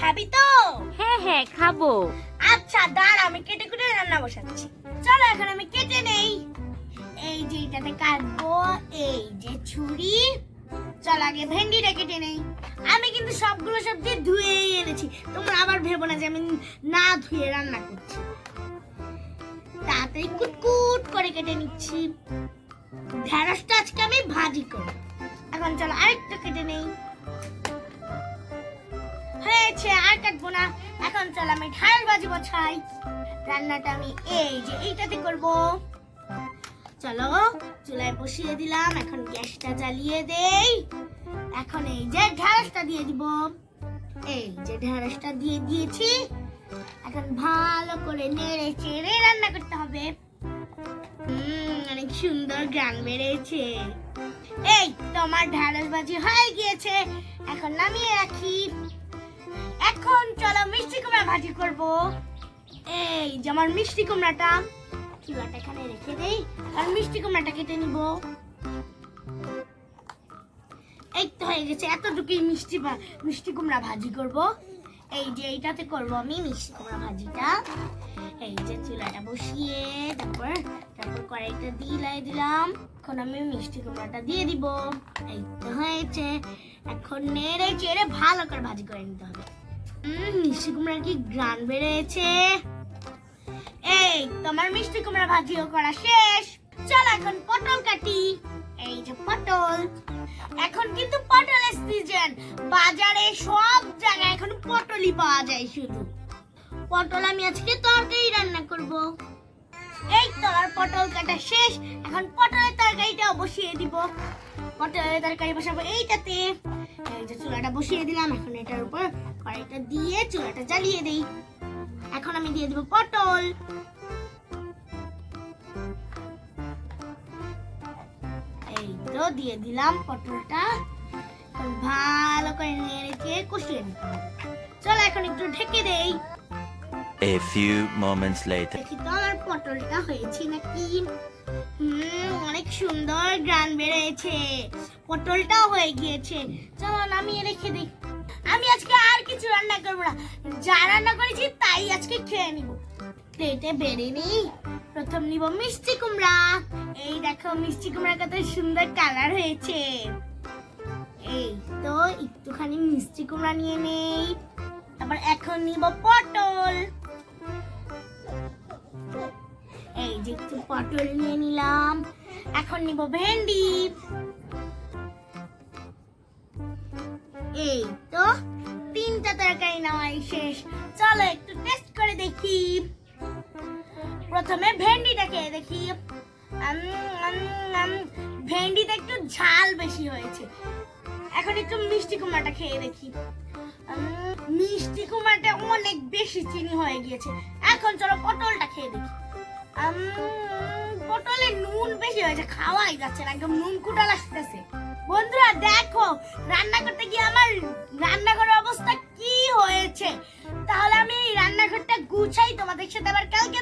খাবি তো? হ্যাঁ হ্যাঁ খাবো। আচ্ছা দাঁড়া, আমি কেটে কুটে রান্না বসাচ্ছি। চলো এখন আমি কেটে নেই। এই যে এটাতে কাটবো, এই যে ছুরি। চল আগে ভেন্ডিটা কেটে নেই। আমি কিন্তু সবগুলো সবজি ধুয়েই এনেছি, তোমরা আবার ভেবো না যে আমি না ধুয়ে রান্না করছি। তাড়াতাড়ি কুটকুট করে কেটে নিচ্ছি। ঢেঁড়সটা আজকে আমি ভাজি করব। এখন চলো আরেকটা কেটে নেই। হয়েছে, আর কাটবো না। এখন চলো আমি ঢেঁড়স ভাজি বসাই। রান্নাটা আমি এই যে এইটাতে করব। চলো চুলায় বসিয়ে দিলাম, এখন গ্যাসটা জ্বালিয়ে দেই। এখন এই যে ঢেঁড়সটা দিয়ে দিব। এই যে ঢেঁড়সটা দিয়ে দিয়েছি। এখন ভালো করে নেড়ে চেড়ে রান্না করতে হবে। অনেক সুন্দর গান বেরিয়েছে। এই তোমার ঢেঁড়স ভাজি হয়ে গিয়েছে, এখন নামিয়ে রাখি। এখন চলো মিষ্টি কুমড়া ভাজি করব। এই যে আমার মিষ্টি কুমড়াটা, চুলাটা এখানে রেখে দেই আর মিষ্টি কুমড়াটা কেটে নিব। এই তো হয়ে গেছে, এতটুকুই মিষ্টি কুমড়া ভাজি করব। এই যে এইটাতে করব আমি মিষ্টি কুমড়া ভাজিটা। এই যে চুলাটা বসিয়ে তারপর কড়াইটা দিলাম। এখন আমি মিষ্টি কুমড়াটা দিয়ে দিব। এই তো হয়েছে, এখন নেড়ে চেড়ে ভালো করে ভাজি করে নিতে হবে। মিষ্টি কুমড়ার কি গ্রান বেড়েছে। এই তোমার মিষ্টি কুমড়া ভাজিও করা শেষ। চল এখন পটল কাটি। এই যে পটল, এখন কিন্তু পটলের সিজন। বাজারে সব জায়গায় এখন পটলই পাওয়া যায়। শুধু পটল আমি আজকে তরকারি রান্না করব। এই তো আর পটল কাটা শেষ, এখন পটলের তরকারিটা বসিয়ে দিব। পটলের তরকারি বসাবো এইটাতে। এই যে চুলাটা বসিয়ে দিলাম, এখন এটার উপর কড়াইটা দিয়ে চুলাটা জ্বালিয়ে দেই। এখন আমি দিয়ে দেব পটল। এই তো দিয়ে দিলাম পটলটা। এখন ভালো করে নেড়ে কষিয়ে নিতে হবে। চলো এখন একটু ঢেকে দেই। A few moments later. দেখি তো আমার পটলটা হয়েছে নাকি। অনেক সুন্দর গ্রান বেরিয়েছে, পটলটাও হয়ে গিয়েছে। চলো নামিয়ে রেখে দিই। আমি আজকে আর কিছু রান্না করবো না, যা রান্না করেছি তাই আজকে খেয়ে নিব। প্লেটে বেড়ে নিই। প্রথম নিব মিষ্টি কুমড়া। এই দেখো মিষ্টি কুমড়া কত সুন্দর কালার হয়েছে। এই তো একটুখানি মিষ্টি কুমড়া নিয়ে নেই। তারপর এখন নিব পটল। এই যে একটু পটল নিয়ে নিলাম। এখন নিব ভেন্ডি। এই তো তিনটা তরকারি নেওয়াই শেষ। চলো একটু টেস্ট করে দেখি। প্রথমে ভেন্ডিটা খেয়ে দেখি। ভেন্ডিতে একটু ঝাল বেশি হয়েছে। এখন একটু মিষ্টি কুমড়াটা খেয়ে দেখি। মিষ্টি কুমড়াটা অনেক বেশি চিনি হয়ে গিয়েছে। এখন চলো পটলটা খেয়ে দেখি। পটলে নুন বেশি হয়েছে, খাওয়াই যাচ্ছে না, একদম নুন কুটা লাগতেছে। বন্ধুরা দেখো রান্না করতে গিয়ে আমার রান্নাঘরের অবস্থা কি হয়েছে। তাহলে আমি এই রান্নাঘরটা গুছাই, তোমাদের সাথে আবার কালকে